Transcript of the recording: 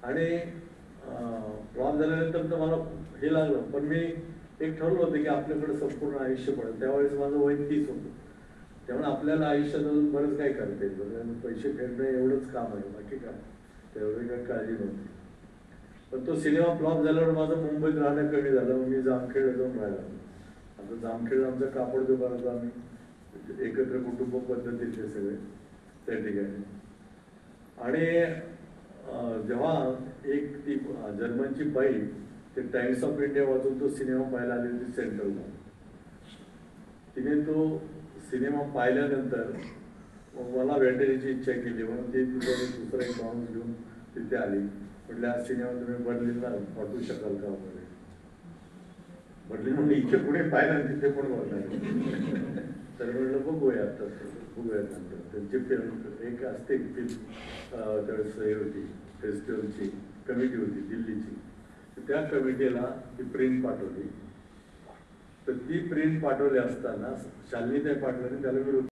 आणि फ्लॉप झाल्यानंतर तर मला हे लागलं, पण मी एक ठरवलं होतं की आपल्याकडे संपूर्ण आयुष्य पडेल. त्यावेळेस माझं वय 30 होतं. त्यामुळे आपल्याला आयुष्यात अजून बरंच काय करता येईल, पैसे फेडणं एवढंच काम आहे, बाकी काय तेवढी काही काळजी नव्हती. पण तो सिनेमा फ्लॉप झाल्यावर माझं मुंबईत राहणं कमी झालं. मी जामखेड जाऊन राहिला. आता जामखेड आमचं कापड दुकानाचं आम्ही एकत्र कुटुंब पद्धतीचे सगळे त्या ठिकाणी. आणि जेव्हा एक ती जर्मनची बाई ते टाइम्स ऑफ इंडिया वाचून तो सिनेमा पाहायला आली होती सेंट्रलला. तिने तो सिनेमा पाहिल्यानंतर मला भेटायची इच्छा केली, म्हणून ती दुसरा एक माणूस घेऊन तिथे आली. म्हटलं हा सिनेमा तुम्ही बदलीला पाठवू शकाल का वगैरे. म्हटली म्हणजे इथे पुढे पाहिला तिथे पण बघणार. तर म्हटलं बघूया आता, बघूया नंतर. त्यांची फिल्म एक असते फिल्म त्यावेळेस हे होती, फेस्टिवलची कमिटी होती दिल्लीची. त्या कमिटीला ती प्रिंट पाठवली. तर ती प्रिंट पाठवली असताना शालिनी ते पाठवली, त्याला मी